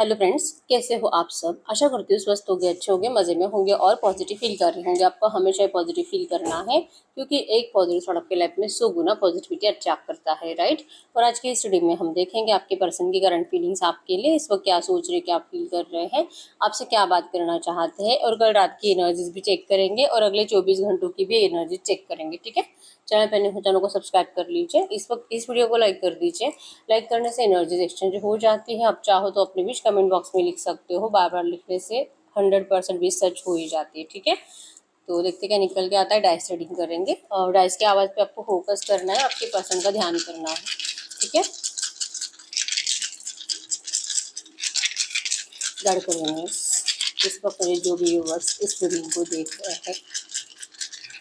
Hello friends, कैसे हो आप सब। आशा करती हूँ स्वस्थ होंगे, अच्छे होंगे, मज़े में होंगे और पॉजिटिव फील कर रहे होंगे। आपको हमेशा पॉजिटिव फील करना है क्योंकि एक पॉजिटिव थॉट आपके लाइफ में 100 गुना पॉजिटिविटी अट्रैक्ट करता है, राइट। और आज की स्टडी में हम देखेंगे आपके पर्सन की करंट फीलिंग्स आपके लिए इस वक्त क्या सोच रहे, क्या फील कर रहे हैं, आपसे क्या बात करना चाहते हैं। और कल रात की एनर्जीज भी चेक करेंगे और अगले 24 घंटों की भी एनर्जी चेक करेंगे, ठीक है। चैनल को सब्सक्राइब कर लीजिए। इस वक्त इस वीडियो को लाइक कर दीजिए। लाइक करने से एनर्जीज एक्सचेंज हो जाती है। आप चाहो तो अपने विश कमेंट बॉक्स में लिख सकते हो। बार बार लिखने से 100% विश सच हो ही जाती है, ठीक है। तो देखते क्या निकल के आता है। डाइस रीडिंग करेंगे और डाइस की आवाज़ पे आपको फोकस करना है, आपके पर्सन का ध्यान करना है, ठीक है। गाइड करेंगे इस वक्त मेरे जो भी व्यूअर्स इस रीडिंग को देख रहे हैं,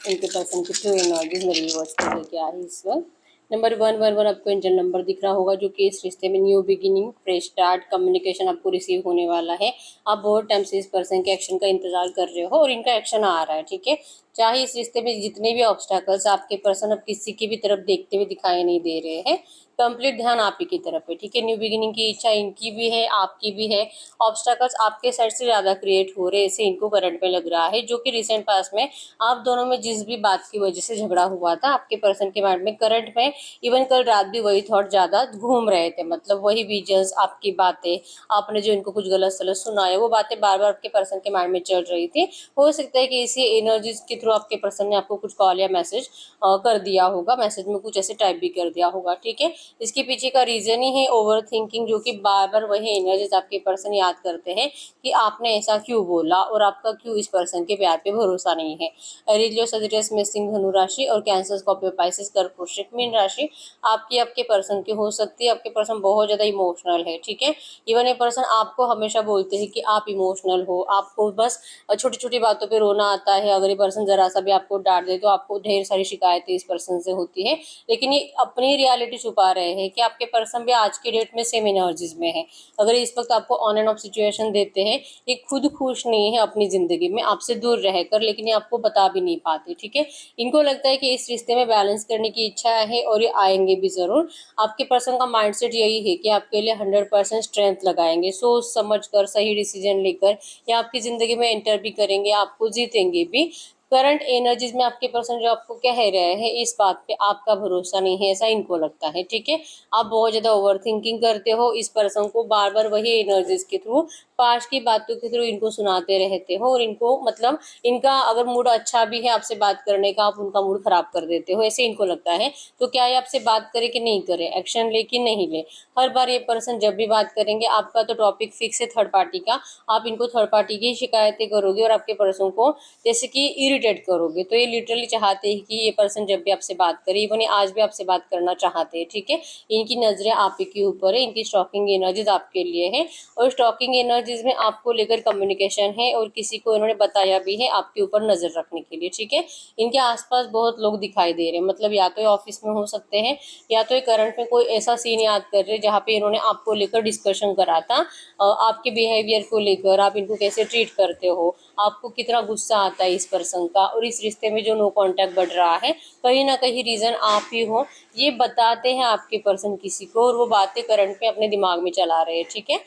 इनके पर्सन की ट्रू एनर्जीज मेरे व्यूअर्स को लेके आई इस वक्त। नंबर 111 आपको एंजल नंबर दिख रहा होगा, जो कि इस रिश्ते में new beginning, fresh start, communication आपको रिसीव होने वाला है। आप बहुत टाइम से इस पर्सन के एक्शन का इंतजार कर रहे हो और इनका एक्शन आ रहा है, ठीक है। चाहे इस रिश्ते में जितने भी ऑब्स्टैकल्स, आपके पर्सन अब किसी की भी तरफ देखते हुए दिखाई नहीं दे रहे हैं। कंप्लीट ध्यान आप ही की तरफ है, ठीक है। न्यू बिगिनिंग की इच्छा इनकी भी है, आपकी भी है। ऑब्स्टैकल्स आपके साइड से ज़्यादा क्रिएट हो रहे हैं, ऐसे इनको करंट में लग रहा है, जो कि रिसेंट पास में आप दोनों में जिस भी बात की वजह से झगड़ा हुआ था, आपके पर्सन के माइंड में करंट में इवन कल रात भी वही थॉट ज़्यादा घूम रहे थे। मतलब वही विजन्स, आपकी बातें, आपने जो इनको कुछ गलत सलत सुनाया, वो बातें बार बार आपके पर्सन के माइंड में चल रही थी। हो सकता है कि इसी एनर्जीज के थ्रू आपके पर्सन ने आपको कुछ कॉल या मैसेज कर दिया होगा, मैसेज में कुछ ऐसे टाइप भी कर दिया होगा, ठीक है। इसके पीछे का रीजन ही है ओवर थिंकिंग, जो कि बार बार वही एनर्जीज आपके पर्सन याद करते हैं कि आपने ऐसा क्यों बोला और आपका क्यों इस पर्सन के प्यार पे भरोसा नहीं है। एरिलियो, सजिटेरियस, मेषिंग, धनु राशि और कैंसर, स्कॉर्पियो, पाइसेस, कर्क, वृश्चिक, मीन राशि आपके पर्सन की हो सकती है। आपके पर्सन बहुत ज़्यादा इमोशनल है, ठीक है। इवन ये पर्सन आपको हमेशा बोलते हैं कि आप इमोशनल हो, आपको बस छोटी छोटी बातों पे रोना आता है। अगर ये पर्सन ज़रा सा भी आपको डांट दे तो आपको ढेर सारी शिकायतें इस पर्सन से होती है। लेकिन ये अपनी रियलिटी छुपा रहे हैं कि आपके पर्सन भी आज की डेट में सेम एनर्जीज में है। अगर इस वक्त आपको ऑन एंड ऑफ सिचुएशन देते हैं, ये खुद खुश नहीं है अपनी ज़िंदगी में आपसे दूर रहकर, लेकिन ये आपको बता भी नहीं पाते, ठीक है। इनको लगता है कि इस रिश्ते में बैलेंस करने की इच्छा है और ये आएंगे भी ज़रूर। आपके पर्सन का माइंडसेट यही है कि आपके लिए 100% स्ट्रेंथ लगाएंगे, सोच समझ कर सही डिसीजन लेकर या आपकी ज़िंदगी में एंटर भी करेंगे, आपको जीतेंगे भी। करंट एनर्जीज में आपके पर्सन जो आपको कह रहे हैं, इस बात पे आपका भरोसा नहीं है, ऐसा इनको लगता है, ठीक है। आप बहुत ज़्यादा ओवर थिंकिंग करते हो, इस पर्सन को बार बार वही एनर्जीज के थ्रू, पास्ट की बातों के थ्रू इनको सुनाते रहते हो और इनको मतलब इनका अगर मूड अच्छा भी है आपसे बात करने का, आप उनका मूड खराब कर देते हो, ऐसे इनको लगता है। तो क्या ये आपसे बात करे कि नहीं करे, एक्शन ले कि नहीं ले। हर बार ये पर्सन जब भी बात करेंगे, आपका तो टॉपिक फिक्स है थर्ड पार्टी का, आप इनको थर्ड पार्टी की शिकायतें करोगे और आपके पर्सन को जैसे कि इरिटेट करोगे। तो ये लिटरली चाहते हैं कि ये पर्सन जब भी आपसे बात करे, इवन ये आज भी आपसे बात करना चाहते हैं, ठीक है। इनकी नजरें आप ही के ऊपर है, इनकी स्टॉकिंग एनर्जीज आपके लिए है और स्टॉकिंग एनर्जीज में आपको लेकर कम्युनिकेशन है और किसी को इन्होंने बताया भी है आपके ऊपर नजर रखने के लिए, ठीक है। इनके आसपास बहुत लोग दिखाई दे रहे हैं, मतलब या तो ये ऑफिस में हो सकते हैं या तो ये करंट में कोई ऐसा सीन याद कर रहे हैं जहाँ पे इन्होंने आपको लेकर डिस्कशन करा था, आपके बिहेवियर को लेकर, आप इनको कैसे ट्रीट करते हो, आपको कितना गुस्सा आता है इस पर्सन का। और इस रिश्ते में जो नो कांटेक्ट बढ़ रहा है, कहीं ना कहीं रीजन आप ही हो, ये बताते हैं आपके पर्सन किसी को और वो बातें करंट में अपने दिमाग में चला रहे हैं, ठीक है।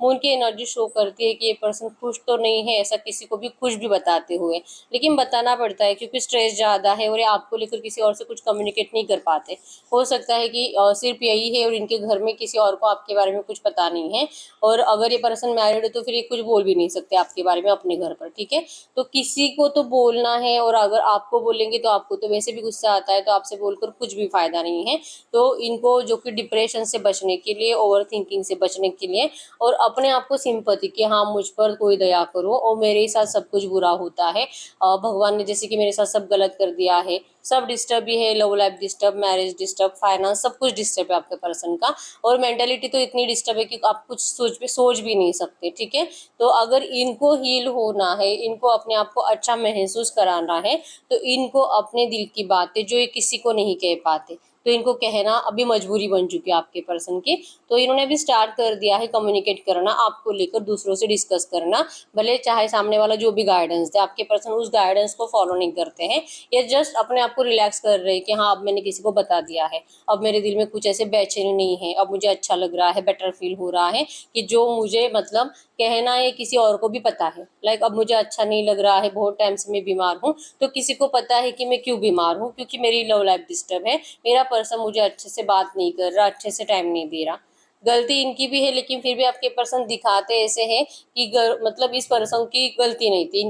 मून की एनर्जी शो करती है कि ये पर्सन खुश तो नहीं है, ऐसा किसी को भी खुश भी बताते हुए, लेकिन बताना पड़ता है क्योंकि स्ट्रेस ज़्यादा है और ये आपको लेकर किसी और से कुछ कम्युनिकेट नहीं कर पाते। हो सकता है कि सिर्फ यही है और इनके घर में किसी और को आपके बारे में कुछ पता नहीं है। और अगर ये पर्सन मैरिड है तो फिर ये कुछ बोल भी नहीं सकते आपके बारे में अपने घर पर, ठीक है। तो किसी को तो बोलना है और अगर आपको बोलेंगे तो आपको तो वैसे भी गुस्सा आता है, तो आपसे बोलकर कुछ भी फायदा नहीं है। तो इनको जो कि डिप्रेशन से बचने के लिए, ओवर थिंकिंग से बचने के लिए और अपने आप को सिंपैथी कि हाँ मुझ पर कोई दया करो और मेरे साथ सब कुछ बुरा होता है, भगवान ने जैसे कि मेरे साथ सब गलत कर दिया है, सब डिस्टर्ब भी है, love life disturb, marriage disturb, finance सब कुछ डिस्टर्ब है आपके पर्सन का। और मेंटालिटी तो इतनी डिस्टर्ब है कि आप कुछ सोच भी नहीं सकते, ठीक है। तो अगर इनको हील होना है, इनको अपने आप को अच्छा महसूस कराना है, तो इनको अपने दिल की बातें जो ये किसी को नहीं कह पाते, तो इनको कहना अभी मजबूरी बन चुकी है आपके पर्सन की। तो इन्होंने अभी स्टार्ट कर दिया है कम्युनिकेट करना, आपको लेकर दूसरों से डिस्कस करना, भले चाहे सामने वाला जो भी गाइडेंस दे, आपके पर्सन उस गाइडेंस को फॉलो नहीं करते हैं, ये जस्ट अपने आप को रिलैक्स कर रहे हैं कि हाँ अब मैंने किसी को बता दिया है, अब मेरे दिल में कुछ ऐसे बेचैनी नहीं है, अब मुझे अच्छा लग रहा है, बेटर फील हो रहा है कि जो मुझे मतलब कहना है किसी और को भी पता है। लाइक अब मुझे अच्छा नहीं लग रहा है, बहुत टाइम से मैं बीमार हूँ, तो किसी को पता है कि मैं क्यों बीमार हूँ, क्योंकि मेरी लव लाइफ डिस्टर्ब है, मेरा पर्सन मुझे अच्छे से बात नहीं कर रहा, अच्छे से टाइम नहीं दे रहा। गलती इनकी भी है, लेकिन फिर भी आपके पर्सन दिखाते ऐसे हैं कि मतलब इस पर्सन की गलती नहीं थी,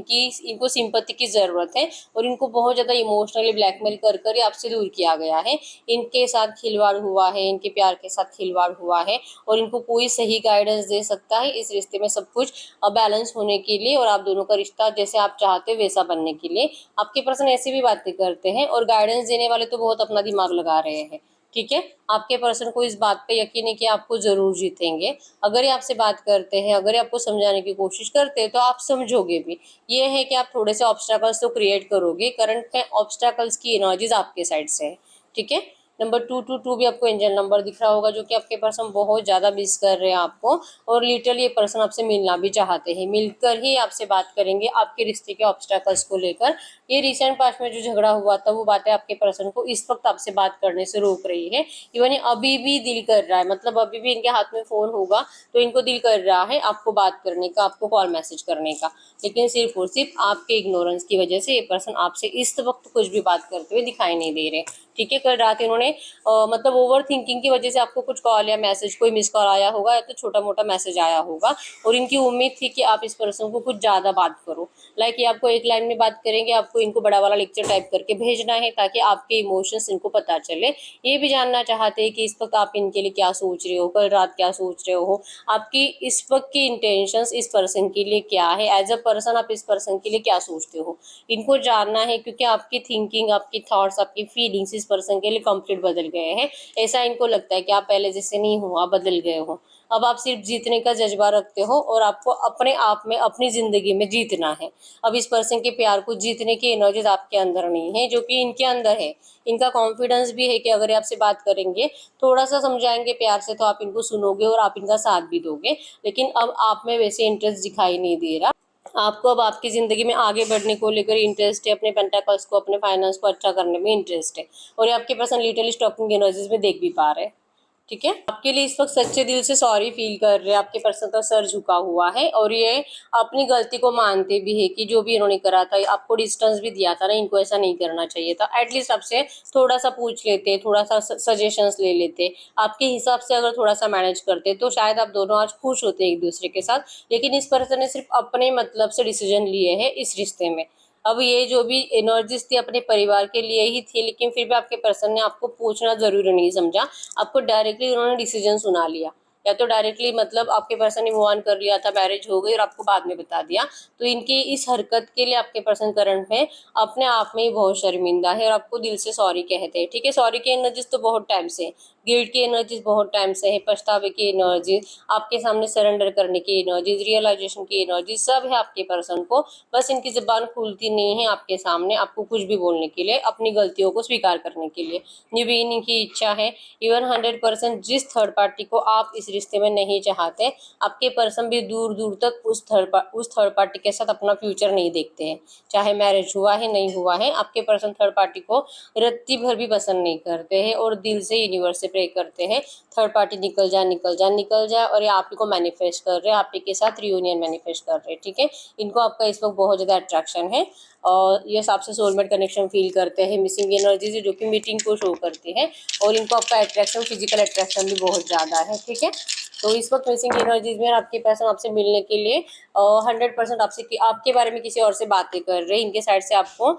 इनको सिंपैथी की ज़रूरत है और इनको बहुत ज़्यादा इमोशनली ब्लैकमेल कर कर ही आपसे दूर किया गया है। इनके साथ खिलवाड़ हुआ है, इनके प्यार के साथ खिलवाड़ हुआ है और इनको कोई सही गाइडेंस दे सकता है इस रिश्ते में सब कुछ बैलेंस होने के लिए और आप दोनों का रिश्ता जैसे आप चाहते हो वैसा बनने के लिए। आपके पर्सन ऐसी भी बातें करते हैं और गाइडेंस देने वाले तो बहुत अपना दिमाग लगा रहे हैं। ठीक है, आपके पर्सन को इस बात पे यकीन है कि आपको जरूर जीतेंगे। अगर ये आपसे बात करते हैं, अगर ये आपको समझाने की कोशिश करते हैं तो आप समझोगे भी। ये है कि आप थोड़े से ऑब्स्टैकल्स तो क्रिएट करोगे, करंट में ऑब्स्टैकल्स की एनर्जीज आपके साइड से है। ठीक है, नंबर 222 भी आपको एंजल नंबर दिख रहा होगा, जो कि आपके पर्सन बहुत ज़्यादा मिस कर रहे हैं आपको और लिटरली ये पर्सन आपसे मिलना भी चाहते हैं, मिलकर ही आपसे बात करेंगे आपके रिश्ते के ऑब्स्टैकल्स को लेकर। ये रिसेंट पास्ट में जो झगड़ा हुआ था वो बातें आपके पर्सन को इस वक्त आपसे बात करने से रोक रही है। इवन ये अभी भी दिल कर रहा है, मतलब अभी भी इनके हाथ में फ़ोन होगा तो इनको दिल कर रहा है आपको बात करने का, आपको कॉल मैसेज करने का, लेकिन सिर्फ और सिर्फ आपके इग्नोरेंस की वजह से ये पर्सन आपसे इस वक्त कुछ भी बात करते हुए दिखाई नहीं दे रहे। ठीक है, कल रात इन्होंने मतलब ओवर थिंकिंग की वजह से आपको कुछ कॉल या मैसेज, कोई मिस कॉल आया होगा या तो छोटा मोटा मैसेज आया होगा और इनकी उम्मीद थी कि आप इस पर्सन को कुछ ज़्यादा बात करो। लाइक ये आपको एक लाइन में बात करेंगे, आपको इनको बड़ा वाला लेक्चर टाइप करके भेजना है ताकि आपके इमोशंस इनको पता चले। ये भी जानना चाहते हैं कि इस वक्त आप इनके लिए क्या सोच रहे हो, कल रात क्या सोच रहे हो, आपकी इस वक्त की इंटेंशंस इस पर्सन के लिए क्या है, एज अ पर्सन आप इस पर्सन के लिए क्या सोचते हो, इनको जानना है। क्योंकि आपकी थिंकिंग, आपकी थॉट्स, आपकी फीलिंग्स इस पर्सन के लिए कंप्लीट बदल गए हैं। ऐसा इनको लगता है कि आप पहले जैसे नहीं हो, आप बदल गए हो। अब आप सिर्फ जीतने का जज्बा रखते हो और आपको अपने आप में, अपनी ज़िंदगी में जीतना है। अब इस पर्सन के प्यार को जीतने की एनर्जीज आपके अंदर नहीं है, जो कि इनके अंदर है। इनका कॉन्फिडेंस भी है कि अगर ये आपसे बात करेंगे, थोड़ा सा समझाएंगे प्यार से, तो आप इनको सुनोगे और आप इनका साथ भी दोगे। लेकिन अब आप में वैसे इंटरेस्ट दिखाई नहीं दे रहा। आपको अब आपकी ज़िंदगी में आगे बढ़ने को लेकर इंटरेस्ट है, अपने पेंटाकल्स को, अपने फाइनेंस को अच्छा करने में इंटरेस्ट है और ये आपके पर्सन लिटरली स्टॉकिंग एनर्जीज में देख भी पा रहे हैं। ठीक है, आपके लिए इस वक्त सच्चे दिल से सॉरी फील कर रहे हैं, आपके पर्सन का सर झुका हुआ है और ये अपनी गलती को मानते भी है कि जो भी इन्होंने करा था, आपको डिस्टेंस भी दिया था ना, इनको ऐसा नहीं करना चाहिए था। एटलीस्ट आपसे थोड़ा सा पूछ लेते, थोड़ा सा सजेशंस ले लेते, आपके हिसाब से अगर थोड़ा सा मैनेज करते तो शायद आप दोनों आज खुश होते एक दूसरे के साथ। लेकिन इस पर्सन ने सिर्फ अपने मतलब से डिसीजन लिए हैं इस रिश्ते में। अब ये जो भी एनर्जीज थी अपने परिवार के लिए ही थी, लेकिन फिर भी आपके पर्सन ने आपको पूछना जरूरी नहीं समझा, आपको डायरेक्टली उन्होंने डिसीजन सुना लिया, या तो डायरेक्टली मतलब आपके पर्सन ने मूव ऑन कर लिया था, मैरिज हो गई और आपको बाद में बता दिया। तो इनकी इस हरकत के लिए आपके पर्सन करंट में अपने आप में ही बहुत शर्मिंदा है और आपको दिल से सॉरी कहते हैं। ठीक है, सॉरी की एनर्जीज तो बहुत टाइम से, गिल्ट की एनर्जीज बहुत टाइम से है, पछतावे की एनर्जीज, आपके सामने सरेंडर करने की एनर्जीज, रियलाइजेशन की एनर्जीज, सब है आपके पर्सन को। बस इनकी जुबान खुलती नहीं है आपके सामने आपको कुछ भी बोलने के लिए, अपनी गलतियों को स्वीकार करने के लिए। ये भी इनकी इच्छा है। इवन 100% जिस थर्ड पार्टी को आप इस रिश्ते में नहीं चाहते, आपके पर्सन भी दूर दूर तक उस थर्ड पार्टी के साथ अपना फ्यूचर नहीं देखते हैं। चाहे मैरिज हुआ है नहीं हुआ है, आपके पर्सन थर्ड पार्टी को रत्ती भर भी पसंद नहीं करते हैं और दिल से यूनिवर्स से प्रे करते हैं थर्ड पार्टी निकल जाए, निकल जाए, निकल जाए और ये आप ही को मैनिफेस्ट कर रहे हैं, आप ही के साथ रियूनियन मैनिफेस्ट कर रहे हैं। ठीक है, इनको आपका इस वक्त बहुत ज़्यादा अट्रैक्शन है और ये आपसे सोलमेट कनेक्शन फील करते हैं। मिसिंग एनर्जी जो कि मीटिंग को शो करती है और इनको आपका अट्रैक्शन, फिजिकल अट्रैक्शन भी बहुत ज़्यादा है। ठीक है, तो इस वक्त मिसिंग एनर्जीज में आपके पर्सन आपसे मिलने के लिए 100% आपसे आपके बारे में किसी और से बातें कर रहे हैं। इनके साइड से आपको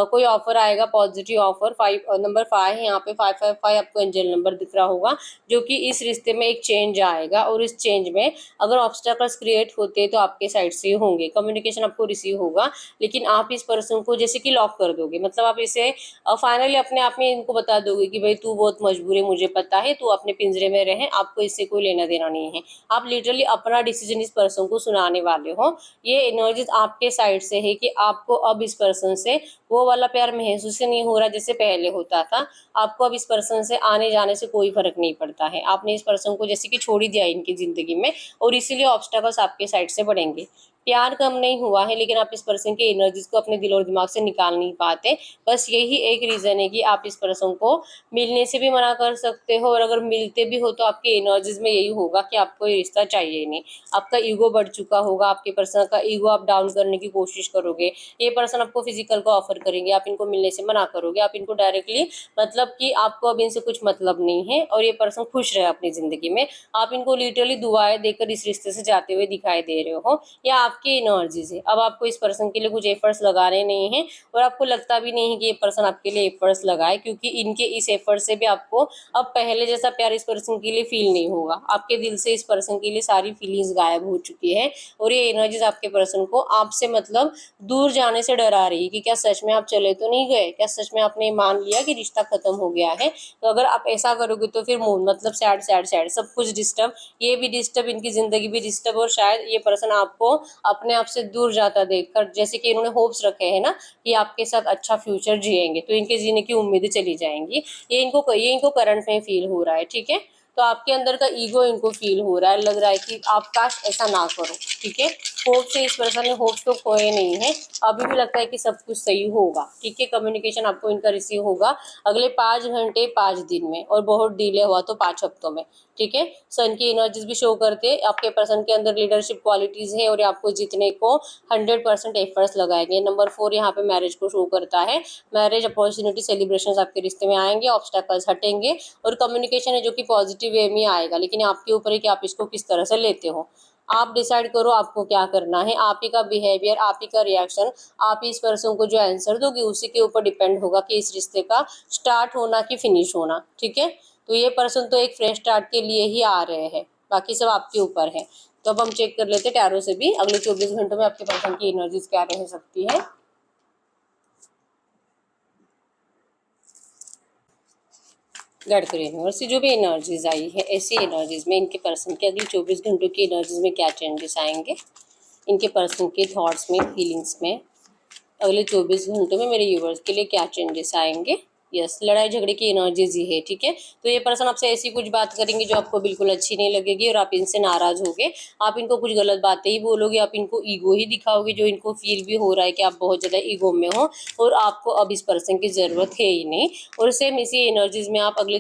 कोई ऑफर आएगा, पॉजिटिव ऑफर। नंबर 5 है यहाँ पे, 555 आपको एंजल नंबर दिख रहा होगा, जो कि इस रिश्ते में एक चेंज आएगा और इस चेंज में अगर ऑब्स्टेकल्स क्रिएट होते तो आपके साइड से होंगे, कम्युनिकेशन आपको रिसीव होगा। लेकिन आप इस पर्सन को जैसे कि लॉक कर दोगे, मतलब आप इसे फाइनली अपने आप में इनको बता दोगे कि भाई तू बहुत मजबूर है, मुझे पता है, तू अपने पिंजरे में रहे, आपको इससे कोई लेना देना नहीं है। आप लिटरली अपना डिसीजन इस पर्सन को सुनाने वाले हो। ये एनर्जीज आपके साइड से है कि आपको अब इस पर्सन से वो वाला प्यार महसूस ही नहीं हो रहा जैसे पहले होता था। आपको अब इस पर्सन से आने जाने से कोई फर्क नहीं पड़ता है। आपने इस पर्सन को जैसे कि छोड़ ही दिया इनकी जिंदगी में, और इसीलिए ऑब्स्टेकल्स आपके साइड से बढ़ेंगे। प्यार कम नहीं हुआ है, लेकिन आप इस पर्सन के एनर्जीज को अपने दिल और दिमाग से निकाल नहीं पाते। बस यही एक रीजन है कि आप इस पर्सन को मिलने से भी मना कर सकते हो, और अगर मिलते भी हो तो आपके एनर्जीज में यही होगा कि आपको ये रिश्ता चाहिए नहीं। आपका ईगो बढ़ चुका होगा, आपके पर्सन का ईगो आप डाउन करने की कोशिश करोगे। ये पर्सन आपको फिजिकल का ऑफर करेंगे, आप इनको मिलने से मना करोगे। आप इनको डायरेक्टली मतलब कि आपको अब इनसे कुछ मतलब नहीं है, और ये पर्सन खुश रहे अपनी जिंदगी में। आप इनको लिटरली दुआएं देकर इस रिश्ते से जाते हुए दिखाई दे रहे हो, या आपकी एनर्जीज है। अब आपको इस पर्सन के लिए कुछ एफर्ट्स लगाने नहीं है, और आपको लगता भी नहीं है कि ये पर्सन आपके लिए एफर्ट्स लगाए, क्योंकि इनके इस एफर्ट से भी आपको अब पहले जैसा प्यार इस पर्सन के लिए फील नहीं होगा। आपके दिल से इस पर्सन के लिए सारी फीलिंग्स गायब हो चुकी है, और ये एनर्जीज आपके पर्सन को आपसे मतलब दूर जाने से डरा रही है कि क्या सच में आप चले तो नहीं गए, क्या सच में आपने मान लिया कि रिश्ता खत्म हो गया है। तो अगर आप ऐसा करोगे तो फिर मूड मतलब सैड सैड सैड सब कुछ डिस्टर्ब, ये भी डिस्टर्ब, इनकी जिंदगी भी डिस्टर्ब, और शायद ये पर्सन आपको अपने आप से दूर जाता देखकर, जैसे कि इन्होंने होप्स रखे हैं ना कि आपके साथ अच्छा फ्यूचर जिएंगे, तो इनके जीने की उम्मीदें चली जाएंगी। ये इनको करंट में फील हो रहा है, ठीक है। तो आपके अंदर का ईगो इनको फील हो रहा है, लग रहा है कि आप काश ऐसा ना करो, ठीक है। होप से इस पर्सन ने होप्स तो खोए नहीं है, अभी भी लगता है कि सब कुछ सही होगा, ठीक है। कम्युनिकेशन आपको इनका रिसीव होगा अगले 5 घंटे 5 दिन में, और बहुत डिले हुआ तो 5 हफ्तों में, ठीक है। सन की एनर्जीज भी शो करते हैं आपके पर्सन के अंदर लीडरशिप क्वालिटीज है, और ये आपको जीतने को 100% एफर्ट्स लगाएंगे। नंबर 4 यहाँ पे मैरिज को शो करता है। मैरिज अपॉर्चुनिटी सेलिब्रेशन आपके रिश्ते में आएंगे, ऑब्स्टेकल्स हटेंगे, और कम्युनिकेशन है जो कि पॉजिटिव वे में आएगा, लेकिन आपके ऊपर है कि आप इसको किस तरह से लेते हो। आप डिसाइड करो आपको क्या करना है। आप ही का बिहेवियर, आप ही का रिएक्शन, आप ही इस पर्सन को जो आंसर दोगे उसी के ऊपर डिपेंड होगा कि इस रिश्ते का स्टार्ट होना कि फिनिश होना, ठीक है। तो ये पर्सन तो एक फ्रेश स्टार्ट के लिए ही आ रहे हैं, बाकी सब आपके ऊपर है। तो अब हम चेक कर लेते हैं टैरो से भी अगले 24 घंटों में आपके पर्सन की एनर्जीज क्या रह सकती है। गढ़ यूनिवर्स से जो भी एनर्जीज आई है, ऐसी एनर्जीज में इनके पर्सन के अगले 24 घंटों की एनर्जीज में क्या चेंजेस आएंगे, इनके पर्सन के थॉट्स में, फीलिंग्स में अगले 24 घंटों में मेरे यूवर्स के लिए क्या चेंजेस आएंगे। यस, लड़ाई झगड़े की एनर्जीज ही है, ठीक है। तो ये पर्सन आपसे ऐसी कुछ बात करेंगे जो आपको बिल्कुल अच्छी नहीं लगेगी, और आप इनसे नाराज होगे। आप इनको कुछ गलत बातें ही बोलोगे, आप इनको ईगो ही दिखाओगे, जो इनको फील भी हो रहा है कि आप बहुत ज्यादा ईगो में हो, और आपको अब इस पर्सन की जरूरत है ही नहीं। और सेम इसी एनर्जीज में आप अगले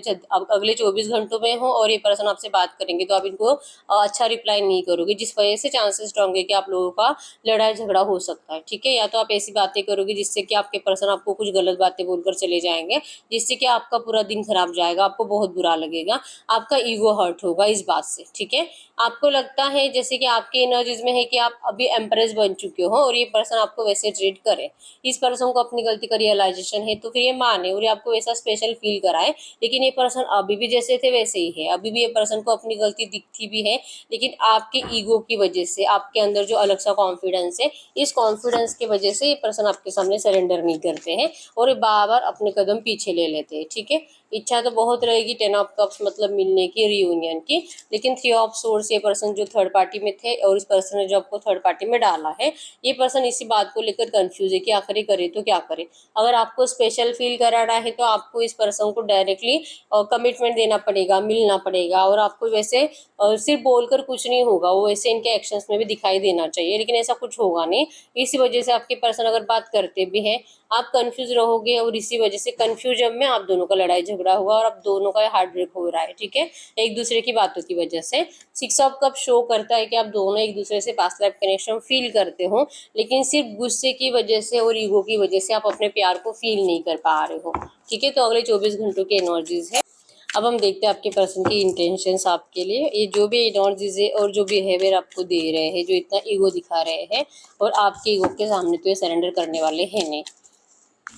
24 घंटों में हो, और ये पर्सन आपसे बात करेंगे तो आप इनको अच्छा रिप्लाई नहीं करोगे, जिस वजह से चांसेस स्ट्रॉन्ग है कि आप लोगों का लड़ाई झगड़ा हो सकता है, ठीक है। या तो आप ऐसी बातें करोगे जिससे कि आपके पर्सन आपको कुछ गलत बातें बोलकर चले जाएंगे, जिससे कि आपका पूरा दिन खराब जाएगा, आपको बहुत बुरा लगेगा, आपका ईगो हर्ट होगा इस बात से, ठीक है। आपको लगता है जैसे कि आपकी एनर्जीज में है कि आप अभी एम्प्रेस बन चुके हो, और ये पर्सन आपको वैसे ट्रीट करे। इस पर्सन को अपनी गलती का रियलाइजेशन है, तो फिर ये माने और ये आपको वैसा स्पेशल फील कराए। लेकिन ये पर्सन अभी भी जैसे थे वैसे ही है, अभी भी ये पर्सन को अपनी गलती दिखती भी है, लेकिन आपके ईगो की वजह से, आपके अंदर जो अलग सा कॉन्फिडेंस है, इस कॉन्फिडेंस की वजह से ये पर्सन आपके सामने सरेंडर नहीं करते हैं, और ये बार बार अपने कदम पीछे ले लेते हैं, ठीक है। इच्छा तो बहुत रहेगी 10 ऑफ कप्स मतलब मिलने की, रियूनियन की, लेकिन 3 ऑफ सोर्स, ये पर्सन जो थर्ड पार्टी में थे और इस पर्सन ने जो आपको थर्ड पार्टी में डाला है, ये पर्सन इसी बात को लेकर कंफ्यूज है कि आखिर करे तो क्या करे। अगर आपको स्पेशल फील कराना है तो आपको इस पर्सन को डायरेक्टली कमिटमेंट देना पड़ेगा, मिलना पड़ेगा, और आपको वैसे सिर्फ बोलकर कुछ नहीं होगा, वो वैसे इनके एक्शंस में भी दिखाई देना चाहिए, लेकिन ऐसा कुछ होगा नहीं। इसी वजह से आपके पर्सन अगर बात करते भी हैं, आप कंफ्यूज रहोगे, और इसी वजह से कंफ्यूजन में आप दोनों का लड़ाई झगड़ा होगा, और आप दोनों का हार्ट ब्रेक हो रहा है, ठीक है, एक दूसरे की बातों की वजह से। 6 ऑफ कप शो करता है कि आप दोनों एक दूसरे से पास्ट लाइफ कनेक्शन फील करते हो, लेकिन सिर्फ गुस्से की वजह से और ईगो की वजह से आप अपने प्यार को फील नहीं कर पा रहे हो, ठीक है। तो अगले 24 घंटों की एनर्जीज है। अब हम देखते हैं आपके पर्सन की इंटेंशंस आपके लिए। ये जो भी एनर्जीज है और जो बिहेवियर आपको दे रहे हैं, जो इतना ईगो दिखा रहे हैं, और आपके ईगो के सामने तो ये सरेंडर करने वाले हैं नहीं।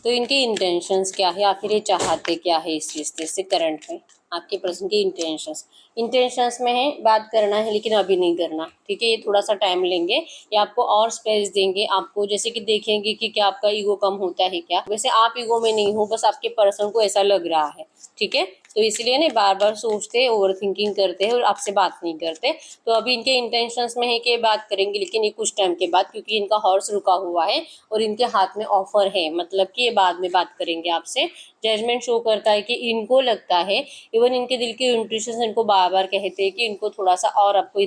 तो इनकी इंटेंशंस क्या है, आखिर ये चाहते क्या है इस रिश्ते से करंट में। आपके पर्सन के इंटेंशंस में है बात करना है, लेकिन अभी नहीं करना, ठीक है। ये थोड़ा सा टाइम लेंगे, ये आपको और स्पेस देंगे, आपको जैसे कि देखेंगे कि क्या आपका ईगो कम होता है क्या। वैसे आप ईगो में नहीं हो, बस आपके पर्सन को ऐसा लग रहा है, ठीक है। तो इसलिए ना बार बार सोचते, ओवर थिंकिंग करते हैं और आपसे बात नहीं करते। तो अभी इनके इंटेंशंस में है कि बात करेंगे, लेकिन ये कुछ टाइम के बाद, क्योंकि इनका हॉर्स रुका हुआ है और इनके हाथ में ऑफर है, मतलब कि ये बाद में बात करेंगे आपसे। जजमेंट शो करता है कि इनको लगता है, इवन इनके दिल के इंट्यूशन इनको बार बार कहते हैं कि इनको थोड़ा सा और आपको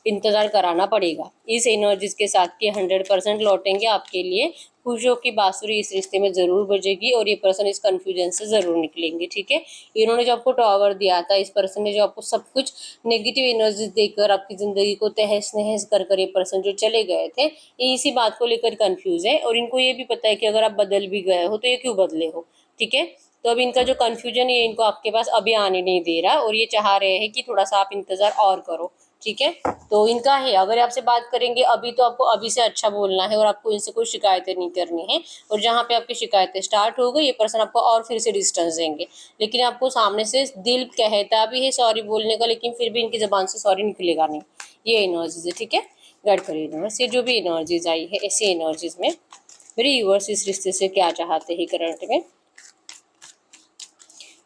इंतजार कराना पड़ेगा इस एनर्जीज के साथ, कि 100% लौटेंगे आपके लिए। खुशियों की बांसुरी इस रिश्ते में जरूर बजेगी और ये पर्सन इस कंफ्यूजन से जरूर निकलेंगे, ठीक है। इन्होंने जो आपको टॉवर दिया था, इस पर्सन ने जो आपको सब कुछ नेगेटिव एनर्जीज देकर आपकी जिंदगी को तहस नहस कर ये पर्सन जो चले गए थे, ये इसी बात को लेकर कंफ्यूज है। और इनको ये भी पता है कि अगर आप बदल भी गए हो तो ये क्यों बदले हो, ठीक है। तो अब इनका जो कंफ्यूजन है इनको आपके पास अभी आने नहीं दे रहा, और ये चाह रहे हैं कि थोड़ा सा आप इंतजार और करो, ठीक है। तो इनका है, अगर आपसे बात करेंगे अभी तो आपको अभी से अच्छा बोलना है और आपको इनसे कोई शिकायतें नहीं करनी है। और जहाँ पे आपकी शिकायतें स्टार्ट हो गई, ये पर्सन आपको और फिर से डिस्टेंस देंगे। लेकिन आपको सामने से दिल कहता भी है सॉरी बोलने का, लेकिन फिर भी इनकी जबान से सॉरी निकलेगा नहीं। ये एनर्जीज है, ठीक है। गाइड करिए यूनिवर्स, ये जो भी एनर्जीज आई है, ऐसी एनर्जीज में मेरे यूनिवर्स इस रिश्ते से क्या चाहते हैं करंट में,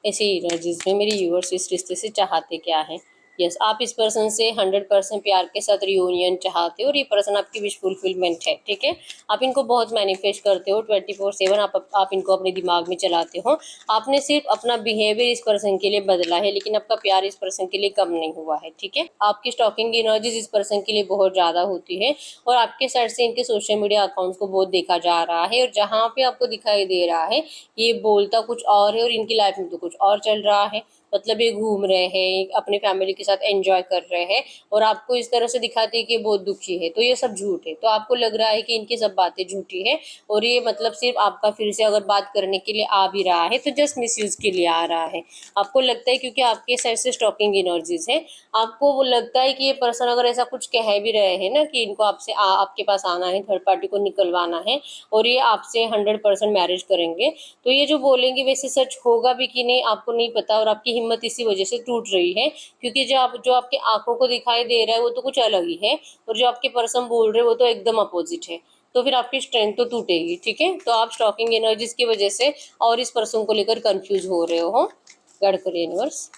ऐसे एनर्जीज में मेरे व्यूअर्स इस रिश्ते से चाहते क्या है। यस, आप इस पर्सन से 100% प्यार के साथ रियूनियन चाहते हो और ये पर्सन आपकी विश फुलफिलमेंट है, ठीक है। आप इनको बहुत मैनिफेस्ट करते हो 24/7, आप इनको अपने दिमाग में चलाते हो। आपने सिर्फ अपना बिहेवियर इस पर्सन के लिए बदला है, लेकिन आपका प्यार इस पर्सन के लिए कम नहीं हुआ है, ठीक है। आपकी स्टॉकिंग एनर्जीज इस पर्सन के लिए बहुत ज़्यादा होती है और आपके साइड से इनके सोशल मीडिया अकाउंट्स को बहुत देखा जा रहा है, और जहाँ पे आपको दिखाई दे रहा है ये बोलता कुछ और है और इनकी लाइफ में तो कुछ और चल रहा है। मतलब ये घूम रहे हैं, अपनी फैमिली के साथ एंजॉय कर रहे हैं और आपको इस तरह से दिखाते हैं कि ये बहुत दुखी है, तो ये सब झूठ है। तो आपको लग रहा है कि इनकी सब बातें झूठी है और ये मतलब सिर्फ आपका फिर से अगर बात करने के लिए आ भी रहा है तो जस्ट मिसयूज के लिए आ रहा है। आपको लगता है क्योंकि आपके साइड से स्टॉकिंग एनर्जीज है, आपको वो लगता है कि ये पर्सन अगर ऐसा कुछ कह भी रहे हैं ना कि इनको आपसे आपके पास आना है, थर्ड पार्टी को निकलवाना है और ये आपसे 100% मैरिज करेंगे, तो ये जो बोलेंगे वैसे सच होगा भी कि नहीं आपको नहीं पता। और आपकी हिम्मत इसी वजह से टूट रही है, क्योंकि जो आपके आंखों को दिखाई दे रहा है वो तो कुछ अलग ही है, और जो आपके पर्सन बोल रहे हैं वो तो एकदम अपोजिट है। तो फिर आपकी स्ट्रेंथ तो टूटेगी, ठीक है। तो आप स्टॉकिंग एनर्जीज की वजह से और इस पर्सन को लेकर कंफ्यूज हो रहे हो। गाइड करिए यूनिवर्स,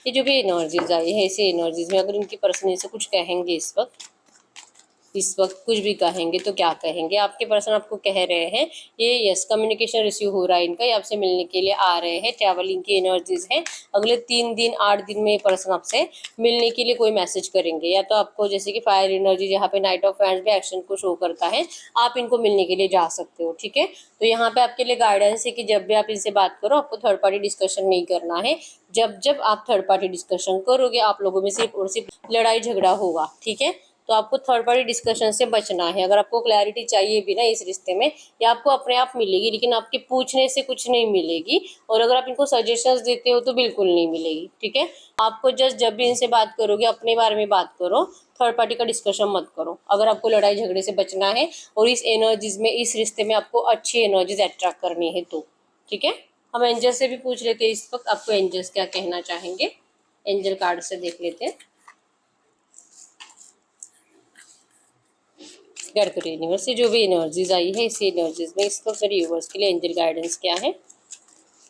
ये जो भी एनर्जीज आई है ऐसी एनर्जीज में अगर इनकी पर्सन से कुछ कहेंगे इस वक्त कुछ भी कहेंगे तो क्या कहेंगे। आपके पर्सन आपको कह रहे हैं ये यस कम्युनिकेशन रिसीव हो रहा है इनका, ये आपसे मिलने के लिए आ रहे हैं, ट्रैवलिंग की एनर्जीज है। अगले 3 दिन 8 दिन में ये पर्सन आपसे मिलने के लिए कोई मैसेज करेंगे, या तो आपको जैसे कि फायर एनर्जी जहाँ पे नाइट ऑफ फैंस भी एक्शन को शो करता है, आप इनको मिलने के लिए जा सकते हो, ठीक है। तो यहाँ पे आपके लिए गाइडेंस है कि जब भी आप इनसे बात करो आपको थर्ड पार्टी डिस्कशन नहीं करना है। जब आप थर्ड पार्टी डिस्कशन करोगे आप लोगों में सिर्फ और सिर्फ लड़ाई झगड़ा होगा, ठीक है। तो आपको थर्ड पार्टी डिस्कशन से बचना है। अगर आपको क्लैरिटी चाहिए भी ना इस रिश्ते में, या आपको अपने आप मिलेगी, लेकिन आपके पूछने से कुछ नहीं मिलेगी, और अगर आप इनको सजेशंस देते हो तो बिल्कुल नहीं मिलेगी, ठीक है। आपको जस्ट जब भी इनसे बात करोगे अपने बारे में बात करो, थर्ड पार्टी का डिस्कशन मत करो, अगर आपको लड़ाई झगड़े से बचना है और इस एनर्जीज में इस रिश्ते में आपको अच्छी एनर्जीज अट्रैक्ट करनी है तो, ठीक है। हम एंजल से भी पूछ लेते हैं इस वक्त आपको एंजल्स क्या कहना चाहेंगे, एंजल कार्ड से देख लेते हैं। गाइड करिए यूनिवर्स, से जो भी एनर्जीज आई है इसी एनर्जीज में इस वक्त मेरे यूनिवर्स के लिए एंजल गाइडेंस क्या है,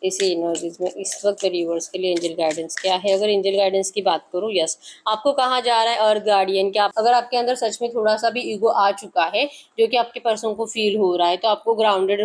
इसी एनर्जीज में इस वक्त रिवर्स के लिए एंजल गाइडेंस क्या है। अगर एंजल गाइडेंस की बात करूँ, यस आपको कहा जा रहा है अर्थ गार्डियन क्या, अगर आपके अंदर सच में थोड़ा सा भी ईगो आ चुका है जो कि आपके पर्सन को फील हो रहा है, तो आपको ग्राउंडेड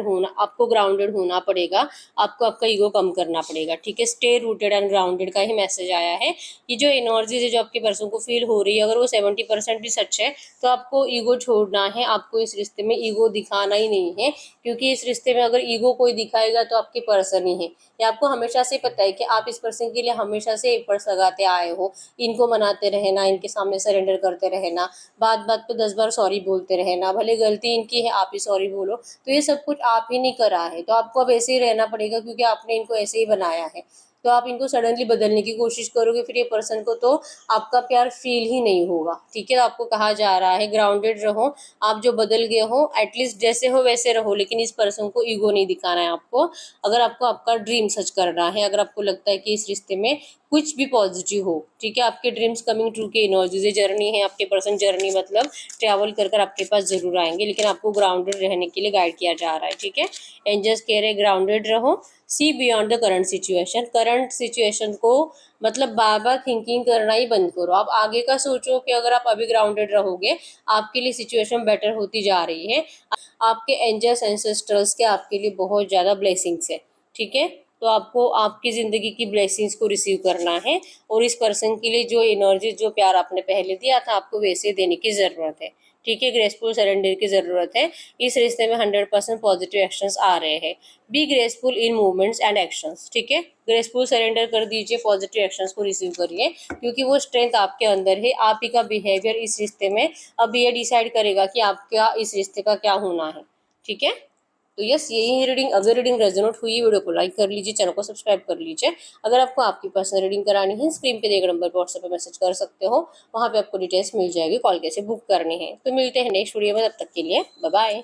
होना पड़ेगा, आपको आपका ईगो कम करना पड़ेगा, ठीक है। स्टे रूटेड एंड ग्राउंडेड का ही मैसेज आया है। ये जो एनर्जीज है जो आपके पर्सन को फील हो रही है, अगर वो 70% भी सच है तो आपको ईगो छोड़ना है, आपको इस रिश्ते में ईगो दिखाना ही नहीं है, क्योंकि इस रिश्ते में अगर ईगो कोई दिखाएगा तो आपके पर्सन ही है। ये आपको हमेशा से पता है कि आप इस पर्सन के लिए हमेशा से एफर्ट्स लगाते आए हो, इनको मनाते रहना, इनके सामने सरेंडर करते रहना, बात बात पे 10 बार सॉरी बोलते रहना, भले गलती इनकी है आप ही सॉरी बोलो, तो ये सब कुछ आप ही नहीं करा है, तो आपको अब ऐसे ही रहना पड़ेगा क्योंकि आपने इनको ऐसे ही बनाया है। तो आप इनको सडनली बदलने की कोशिश करोगे फिर ये पर्सन को तो आपका प्यार फील ही नहीं होगा। ठीक है, आपको कहा जा रहा है ग्राउंडेड रहो, आप जो बदल गए हो एटलीस्ट जैसे हो वैसे रहो, लेकिन इस पर्सन को ईगो नहीं दिखाना है आपको। अगर आपको आपका ड्रीम सच करना है, अगर आपको लगता है कि इस रिश्ते में कुछ भी पॉजिटिव हो, ठीक है, आपके ड्रीम्स कमिंग ट्रू के एनर्जीज जर्नी है, आपके पर्सन जर्नी मतलब ट्रैवल कर आपके पास जरूर आएंगे, लेकिन आपको ग्राउंडेड रहने के लिए गाइड किया जा रहा है। ठीक है, एंजल्स कह रहे ग्राउंडेड रहो, see beyond the current situation को मतलब बार बार थिंकिंग करना ही बंद करो। आप आगे का सोचो कि अगर आप अभी ग्राउंडेड रहोगे आपके लिए सिचुएशन बेटर होती जा रही है, आपके एंजल्स एंसेस्टर्स के आपके लिए बहुत ज़्यादा ब्लेसिंग्स है। ठीक है, तो आपको आपकी ज़िंदगी की ब्लेसिंग्स को रिसीव करना है और इस पर्सन के लिए जो एनर्जी जो प्यार आपने पहले दिया था आपको वैसे देने की ज़रूरत है। ठीक है, ग्रेसफुल सरेंडर की ज़रूरत है। इस रिश्ते में 100% पॉजिटिव एक्शंस आ रहे हैं। Be graceful in movements and actions. ठीक है, ग्रेसफुल सरेंडर कर दीजिए, पॉजिटिव एक्शंस को रिसीव करिए, क्योंकि वो स्ट्रेंथ आपके अंदर है। आप ही का बिहेवियर इस रिश्ते में अब ये डिसाइड करेगा कि आपका इस रिश्ते का क्या होना है। ठीक है, तो यस यही रीडिंग। अगर रीडिंग रेजोनेट हुई वीडियो को लाइक कर लीजिए, चैनल को सब्सक्राइब कर लीजिए। अगर आपको आपकी पर्सनल रीडिंग करानी है स्क्रीन पे दिए गए नंबर पर व्हाट्सएप पे मैसेज कर सकते हो, वहाँ पे आपको डिटेल्स मिल जाएगी, कॉल कैसे बुक करनी है। तो मिलते हैं नेक्स्ट वीडियो में, तब तक के लिए बाय बाय।